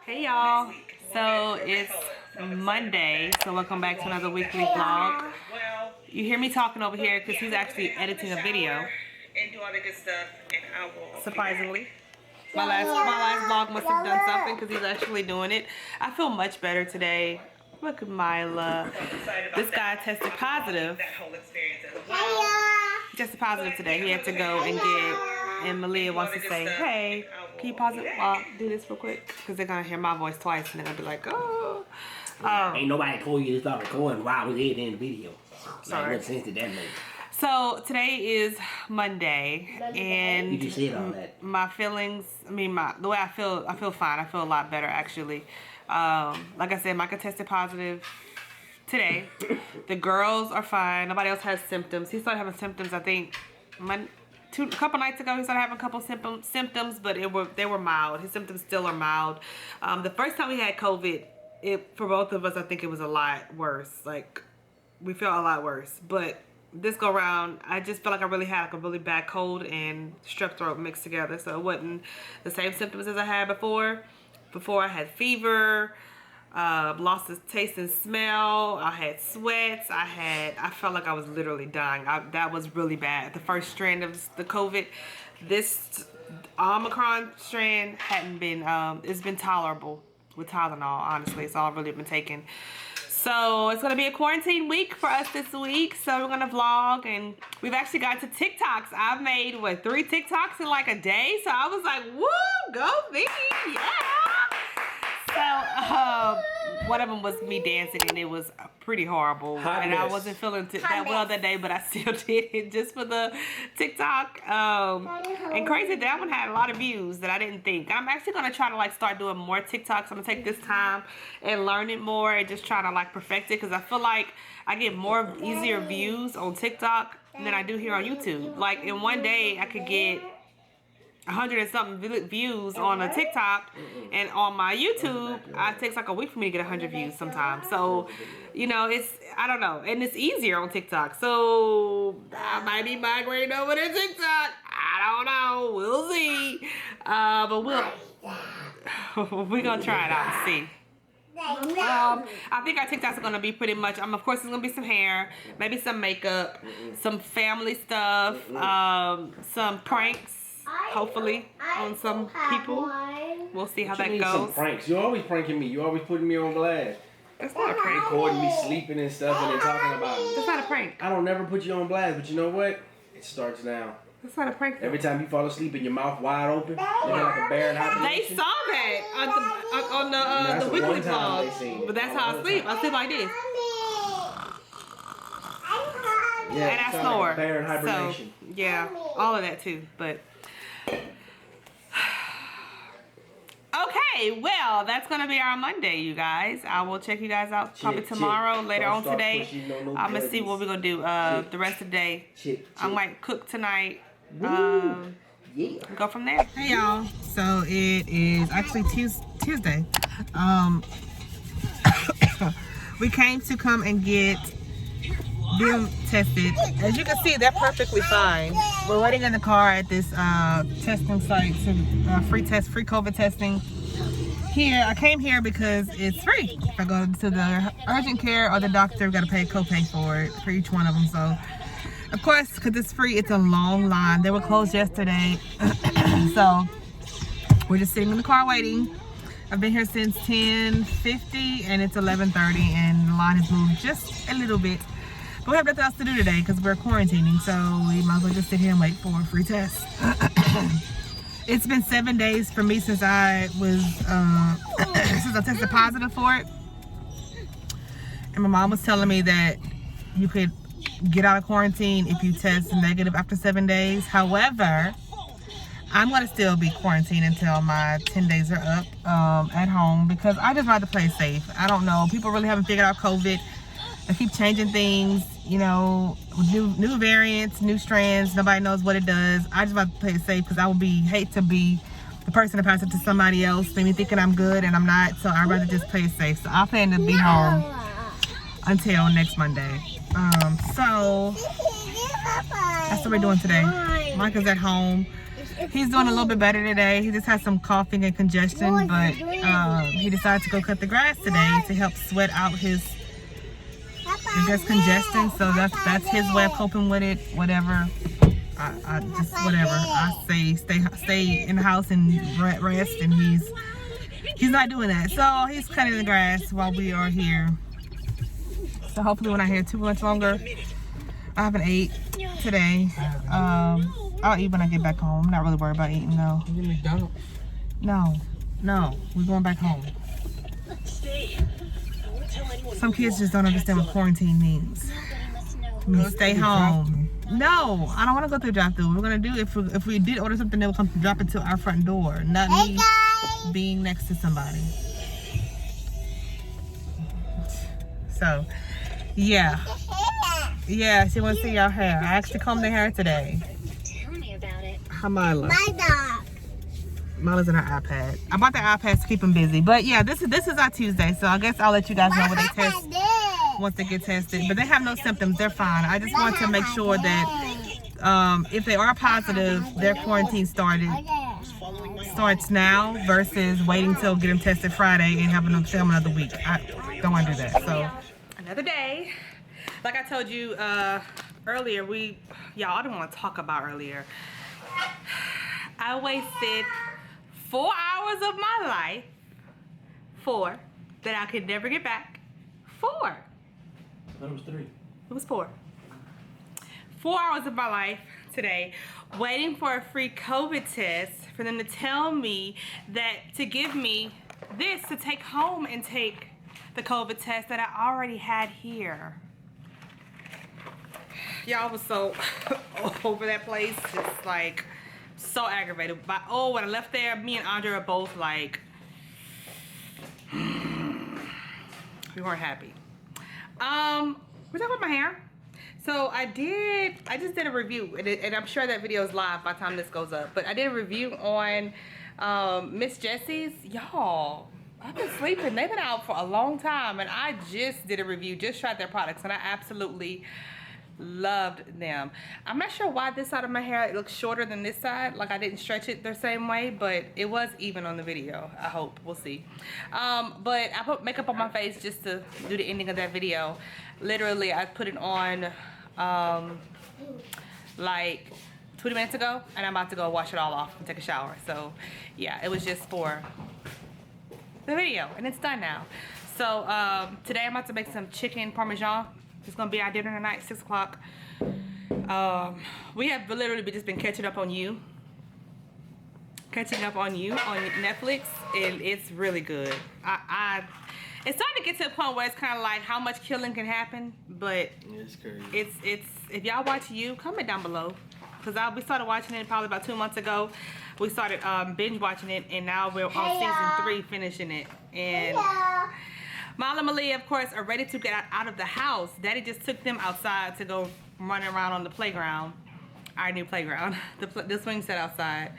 Hey y'all, so it's Monday, so welcome back to another weekly vlog. You hear me talking over here because he's actually editing a video. Surprisingly, my last vlog must have done something because he's actually doing it. I feel much better today. Look at Mila. This guy tested positive. He tested positive today. He had to go and get, and Malia wants to say, hey, can you pause it while I do this real quick? Because they're going to hear my voice twice and they're going to be like, oh. Ain't nobody told you to start recording while I was editing the video. Sorry. Like, what sense did that make? So today is Monday, and you just said all that. My feelings, the way I feel fine. I feel a lot better actually. Like I said, Micah tested positive today. The girls are fine. Nobody else has symptoms. He started having symptoms, I think, a couple nights ago. He started having a couple symptoms, but they were mild. His symptoms still are mild. The first time we had COVID, for both of us, I think it was a lot worse. Like, we felt a lot worse, but this go round, I just felt like I really had like a really bad cold and strep throat mixed together. So it wasn't the same symptoms as I had before. Before I had fever, lost the taste and smell. I had sweats. I felt like I was literally dying. That was really bad. The first strand of the COVID, this Omicron strand hadn't been, it's been tolerable with Tylenol, honestly. It's all I've really been taking. So it's gonna be a quarantine week for us this week. So we're gonna vlog, and we've actually got to TikToks. I've made 3 TikToks in like a day. So I was like, woo, go me, yeah. So one of them was me dancing, and it was pretty horrible. And I wasn't feeling that well that day, but I still did it just for the TikTok. And crazy, that one had a lot of views that I didn't think. I'm actually gonna try to like start doing more TikToks. I'm gonna take this time and learn it more and just try to like perfect it, because I feel like I get more easier views on TikTok than I do here on YouTube. Like in one day I could get 100 and something views on a TikTok, and on my YouTube, it takes like a week for me to get 100 views sometimes. So, you know, I don't know, and it's easier on TikTok. So I might be migrating over to TikTok. I don't know. We'll see. But we're gonna try it out and see. I think our TikToks are gonna be pretty much. Of course, there's gonna be some hair, maybe some makeup, some family stuff, some pranks. Hopefully on some people. We'll see how that goes. Some pranks. You're always pranking me. You're always putting me on blast. That's not a prank. Recording me sleeping and stuff, and then talking about it. That's not a prank. I don't never put you on blast, but you know what? It starts now. That's not a prank. Every time you fall asleep and your mouth wide open, looking like a bear in hibernation. They saw that on the weekly vlog. But that's how I sleep. I sleep like this. Yeah, and I snore. Like a bear in hibernation. So yeah, all of that too. But okay, well, that's gonna be our Monday, you guys. I will check you guys out probably tomorrow, later on today. I'm gonna see what we're gonna do the rest of the day. I might cook tonight. Go from there. Hey y'all, so it is actually Tuesday. We came to come and get them tested. As you can see, they're perfectly fine. We're waiting in the car at this testing site, free COVID testing. Here, I came here because it's free. If I go to the urgent care or the doctor, I've got to pay a copay for it for each one of them. So, of course, because it's free, it's a long line. They were closed yesterday, so we're just sitting in the car waiting. I've been here since 10:50 and it's 11:30, and the line has moved just a little bit. But we have nothing else to do today because we're quarantining, so we might as well just sit here and wait for a free test. It's been 7 days for me since I was since I tested positive for it, and my mom was telling me that you could get out of quarantine if you test negative after 7 days. However, I'm gonna still be quarantined until my 10 days are up at home, because I just rather play safe. I don't know. People really haven't figured out COVID. They keep changing things, you know, new variants, new strands. Nobody knows what it does. I just want to play it safe, because I would hate to be the person to pass it to somebody else, maybe thinking I'm good and I'm not. So I'd rather just play it safe. So I plan to be home until next Monday. So that's what we're doing today. Micah's at home. He's doing a little bit better today. He just has some coughing and congestion, but he decided to go cut the grass today to help sweat out his congestion. So that's his way of coping with it. Whatever. I just whatever. I say stay in the house and rest, and he's not doing that. So he's cutting the grass while we are here. So hopefully when I hear too much longer, I haven't ate today. I'll eat when I get back home. I'm not really worried about eating though. No, we're going back home. Some kids just don't understand what quarantine means. I mean, stay home. No, I don't want to go through drive-thru. We're gonna do if we did order something, they will come to drop it to our front door, not me being next to somebody. So, yeah, she wants to see your hair. I actually combed their hair today. Tell me about it. How Mila? Mila's in her iPad. I bought the iPad to keep them busy. But yeah, this is our Tuesday, so I guess I'll let you guys know what they test once they get tested. But they have no symptoms. They're fine. I just want to make sure that if they are positive, their quarantine starts now versus waiting till get them tested Friday and having them film another week. I don't want to do that. So another day. Like I told you earlier, y'all didn't want to talk about earlier. I wasted 4 hours of my life, 4, that I could never get back. 4. I thought it was 3. It was 4. 4 hours of my life today waiting for a free COVID test for them to tell me that to give me this to take home and take the COVID test that I already had here. Y'all was so over that place, just like so aggravated. But when I left there, me and Andre are both like, we weren't happy. We're talking about my hair. So I just did a review, and I'm sure that video is live by the time this goes up. But I did a review on Miss Jessie's. Y'all, I've been sleeping. They've been out for a long time, and I just did a review, just tried their products, and I absolutely loved them. I'm not sure why this side of my hair looks shorter than this side. Like I didn't stretch it the same way, but it was even on the video. I hope. We'll see. But I put makeup on my face just to do the ending of that video. Literally, I put it on like 20 minutes ago, and I'm about to go wash it all off and take a shower. So yeah, it was just for the video, and it's done now. So today I'm about to make some chicken parmesan. It's gonna be our dinner tonight, 6 o'clock. We have literally just been catching up on you on Netflix, and it's really good. It's starting to get to a point where it's kind of like how much killing can happen, but It's crazy. It's if y'all watch you, comment down below, because we started watching it probably about 2 months ago. We started binge watching it, and now we're on season 3 finishing it. And Mala and Malia, of course, are ready to get out of the house. Daddy just took them outside to go running around on the playground, our new playground, the swing set outside.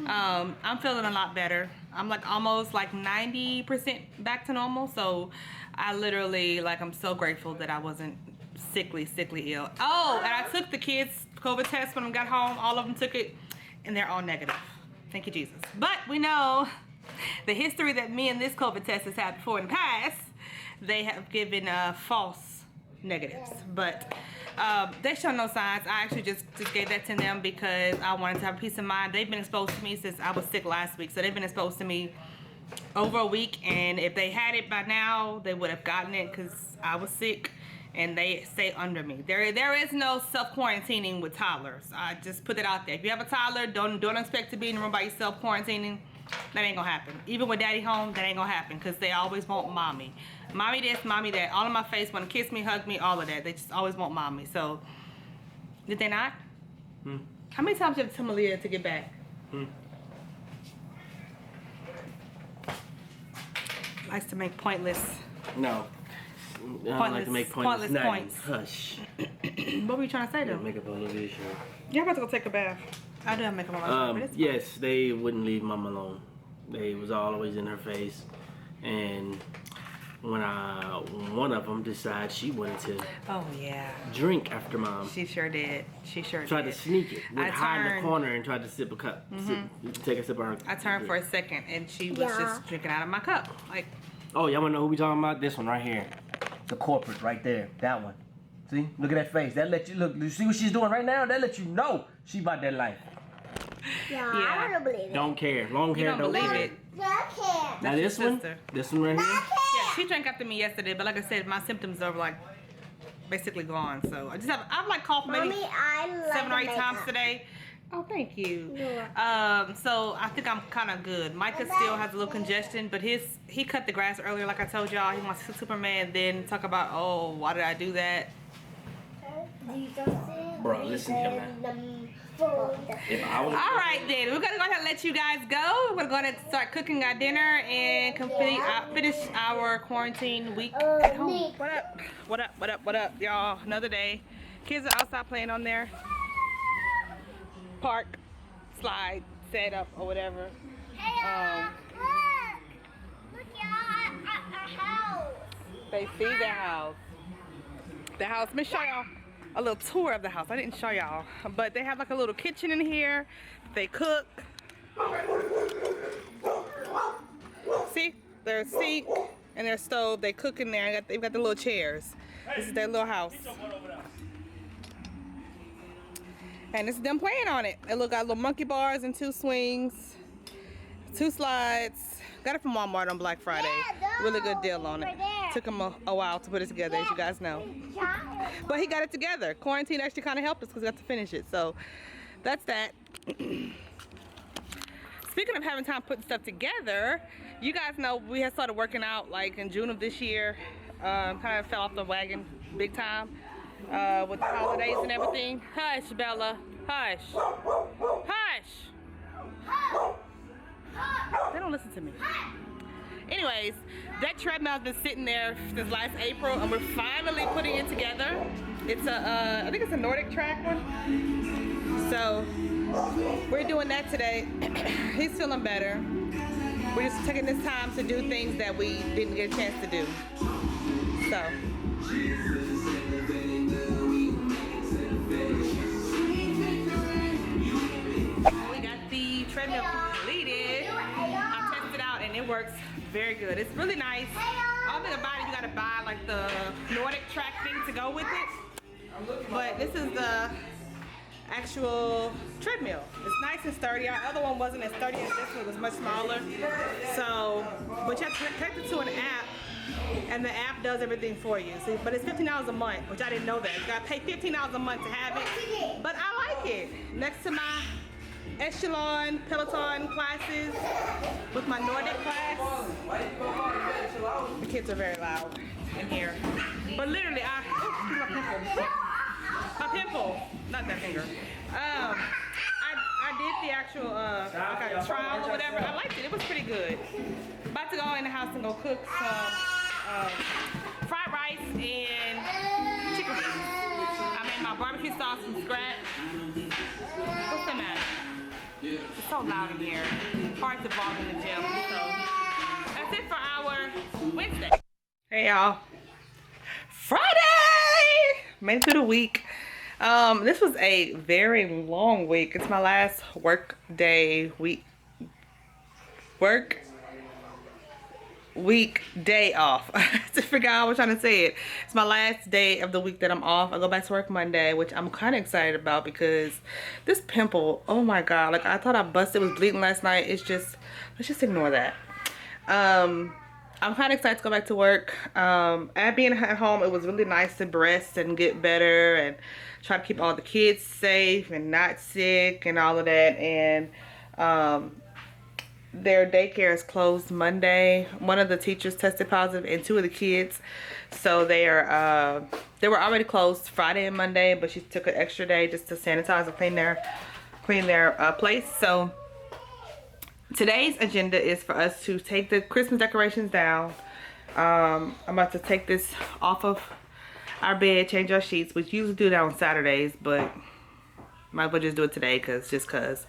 I'm feeling a lot better. I'm like almost like 90% back to normal. So I literally, like, I'm so grateful that I wasn't sickly ill. Oh, and I took the kids' COVID test when I got home. All of them took it, and they're all negative. Thank you, Jesus. But we know the history that me and this COVID test has had before in the past. They have given false negatives, but they show no signs. I actually just gave that to them because I wanted to have peace of mind. They've been exposed to me since I was sick last week, so they've been exposed to me over a week, and if they had it by now, they would have gotten it because I was sick, and they stay under me. There is no self-quarantining with toddlers. I just put it out there. If you have a toddler, don't expect to be in the room by yourself quarantining. That ain't gonna happen. Even with daddy home, that ain't gonna happen because they always want mommy. Mommy this, mommy that. All in my face, want to kiss me, hug me, all of that. They just always want mommy. So, did they not? How many times did you have to tell Malia to get back? Likes to make pointless. No. I don't like to make pointless points. Hush. What were you trying to say though? Makeup on the video. You're about to go take a bath. I do have makeup on my face. Yes, they wouldn't leave Mama alone. They was always in her face, and when one of them decided she wanted to Oh yeah, drink after mom. she sure did. She sure Tried did. to sneak it. Went hide in the turned- corner and tried to sip a cup. Take a sip of her. I turned for a second and she was just drinking out of my cup. Like, Oh, y'all wanna know who we talking about? This one right here. The corporate right there. That one. See? Look at that face. That let you look. You see what she's doing right now? That let you know she about that life. Yeah, Yeah. I don't believe it. Don't care. Long hair. you don't believe it. Yeah, I can't. Now this your one. sister. This one right here. Yeah, she drank after me yesterday, but like I said, my symptoms are like basically gone. So I've like coughed maybe Mommy, I like 7 or 8 the times makeup. today. Oh, thank you. You're So I think I'm kind of good. Micah still has a little congestion, but he cut the grass earlier, like I told y'all. He wants to Superman, then talk about, oh, why did I do that? Bro, listen here, man. If I was All right, then we're gonna go ahead and let you guys go. We're gonna start cooking our dinner and finish our quarantine week at home. What up? What up? What up? What up, y'all? Another day. Kids are outside playing on their park slide setup or whatever. Hey, look, y'all, at our house. They see the house. The house. Let me show y'all a little tour of the house. I didn't show y'all, but they have like a little kitchen in here. They cook. See, their sink and their stove. They cook in there. They've got the little chairs. This is their little house. And it's them playing on it. They got little monkey bars and 2 swings, 2 slides. Got it from Walmart on Black Friday. Really good deal on it. Took him a while to put it together, as you guys know. But he got it together. Quarantine actually kind of helped us because we got to finish it. So that's that. Speaking of having time putting stuff together, you guys know we had started working out like in June of this year. Kind of fell off the wagon big time with the holidays and everything. Hush, Bella. Hush. Hush. They don't listen to me. Anyways, that treadmill's been sitting there since last April, and we're finally putting it together. It's I think it's a Nordic track one. So we're doing that today. He's feeling better. We're just taking this time to do things that we didn't get a chance to do. So. We got the treadmill completed. I tested it out and it works very good. It's really nice. All thing about it, you gotta buy like the Nordic track thing to go with it. But this is the actual treadmill. It's nice and sturdy. Our other one wasn't as sturdy as this one. It was much smaller. So, but you have to connect it to an app, and the app does everything for you. See, but it's $15 a month, which I didn't know that. You gotta pay $15 a month to have it. But I like it. Next to my Echelon Peloton classes with my Nordic class. The kids are very loud in here. But literally, my pimple, not that finger. I did the actual like a trial or whatever. I liked it. It was pretty good. About to go in the house and go cook some fried rice and chicken wings. I made my barbecue sauce from scratch. What's the matter? It's so loud in here. Hard to vlog in the gym. So that's it for our Wednesday. Hey y'all. Friday! Made it through the week. This was a very long week. It's my last work day day off. To figure out how I was trying to say it. It's my last day of the week that I'm off. I go back to work Monday, which I'm kind of excited about because this pimple, oh my god, like I thought I busted, it was bleeding last night. It's just, let's just ignore that. I'm kind of excited to go back to work. At being at home, it was really nice to rest and get better and try to keep all the kids safe and not sick and all of that. And their daycare is closed Monday. One of the teachers tested positive and 2 of the kids. So they were already closed Friday and Monday, but she took an extra day just to sanitize and clean their place. So today's agenda is for us to take the Christmas decorations down. I'm about to take this off of our bed, change our sheets. We usually do that on Saturdays, but might as well just do it today just cause.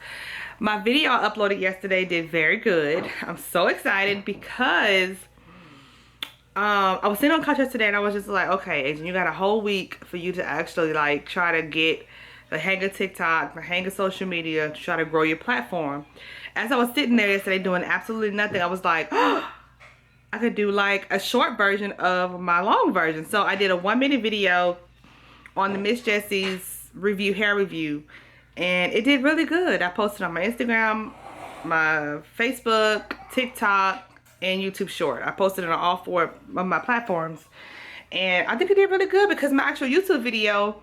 My video I uploaded yesterday did very good. I'm so excited because I was sitting on contract today and I was just like, okay, Adrian, you got a whole week for you to actually like try to get the hang of TikTok, the hang of social media, to try to grow your platform. As I was sitting there yesterday doing absolutely nothing, I was like, oh, I could do like a short version of my long version. So I did a 1-minute video on the Miss Jessie's hair review, and it did really good. I posted on my Instagram, my Facebook, TikTok, and YouTube short. I posted it on all 4 of my platforms, and I think it did really good because my actual YouTube video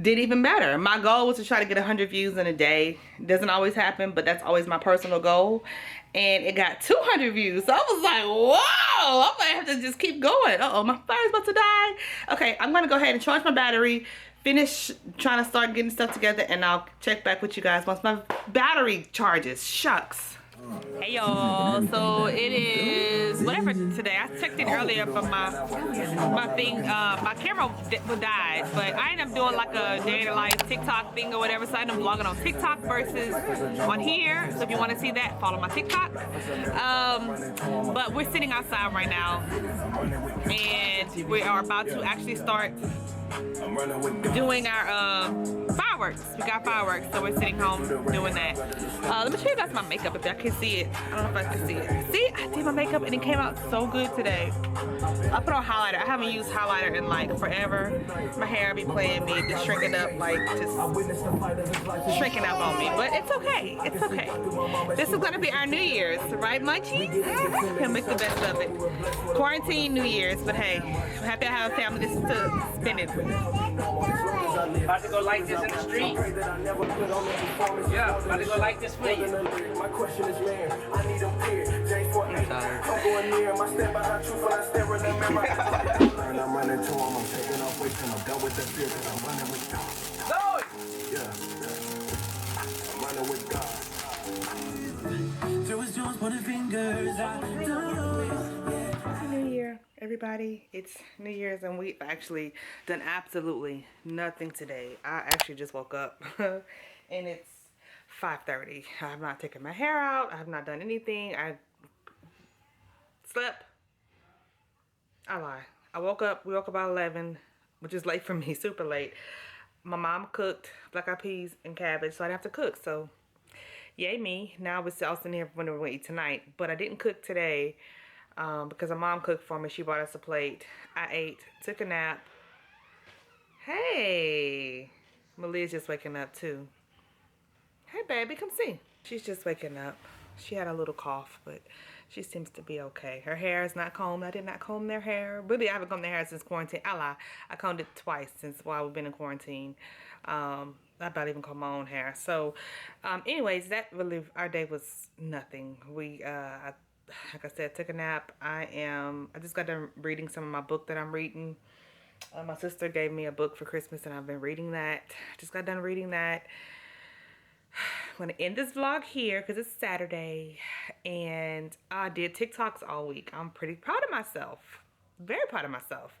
did even better. My goal was to try to get 100 views in a day. It doesn't always happen, but that's always my personal goal, and it got 200 views. So I was like, whoa, I might have to just keep going. Uh-oh, my phone's about to die. Okay, I'm gonna go ahead and charge my battery, finish trying to start getting stuff together, and I'll check back with you guys once my battery charges. Shucks. Hey y'all, so it is whatever today. I checked it earlier, but my camera died. But I ended up doing like a day to life TikTok thing or whatever. So I ended up vlogging on TikTok versus on here. So if you want to see that, follow my TikTok. But we're sitting outside right now, and we are about to actually start doing our fireworks. We got fireworks, so we're sitting home doing that. Let me show you guys my makeup if y'all can see it. I don't know if I can see it. See, I did my makeup and it came out so good today. I put on highlighter. I haven't used highlighter in like forever. My hair be playing me, just shrinking up, like just shrinking up on me. But it's okay. It's okay. This is gonna be our New Year's, right, Munchies? We'll make the best of it. Quarantine New Year's, but hey, I'm happy I have a family to spend it with. About to go like this in the street. Yeah, about to go like this for you. My question is, man, I need a pair. I'm going near my stand by her truth, and I stand with them. And I'm running to him, I'm taking off weight, and I'm done with that fear, because I'm running with God. Go! Yeah, I'm running with God. There was Jones pointing fingers. Happy New Year, everybody. It's New Year's and we've actually done absolutely nothing today. I actually just woke up and it's 5:30. I have not taken my hair out. I have not done anything. I slept. I lie. We woke up about 11, which is late for me, super late. My mom cooked black eyed peas and cabbage, so I'd have to cook. So yay me. Now we're all sitting here wondering what we're going to eat tonight. But I didn't cook today because my mom cooked for me. She brought us a plate. I ate, took a nap. Hey, Malia's just waking up too. Hey baby, come see. She's just waking up. She had a little cough, but she seems to be okay. Her hair is not combed. I did not comb their hair. Really, I haven't combed their hair since quarantine. I lie. I combed it twice since while we've been in quarantine. I about even comb my own hair. So, anyways, that really, our day was nothing. We, like I said, took a nap. I just got done reading some of my book that I'm reading. My sister gave me a book for Christmas and I've been reading that. Just got done reading that. I'm going to end this vlog here because it's Saturday and I did TikToks all week. I'm pretty proud of myself. Very proud of myself.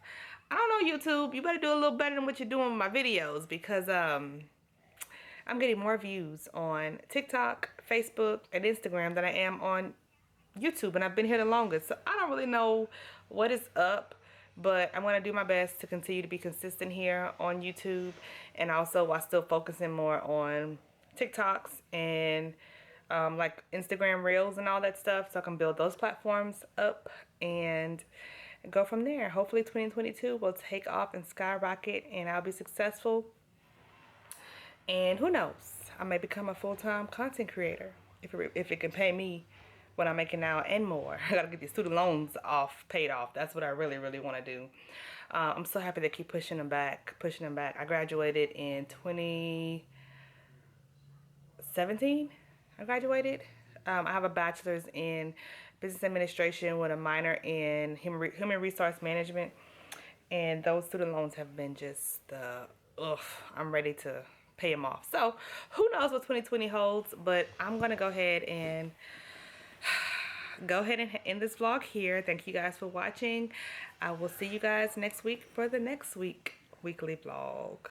I don't know, YouTube. You better do a little better than what you're doing with my videos because I'm getting more views on TikTok, Facebook, and Instagram than I am on YouTube, and I've been here the longest. So I don't really know what is up, but I'm going to do my best to continue to be consistent here on YouTube and also while still focusing more on TikToks and like Instagram Reels and all that stuff so I can build those platforms up and go from there. Hopefully 2022 will take off and skyrocket and I'll be successful. And who knows, I may become a full-time content creator if it can pay me what I'm making now and more. I gotta get these student loans paid off. That's what I really, really want to do. I'm so happy they keep pushing them back. I graduated in 2017. I graduated. I have a bachelor's in business administration with a minor in human resource management. And those student loans have been just I'm ready to pay them off. So who knows what 2020 holds, but I'm going to go ahead and end this vlog here. Thank you guys for watching. I will see you guys next week for the next weekly vlog.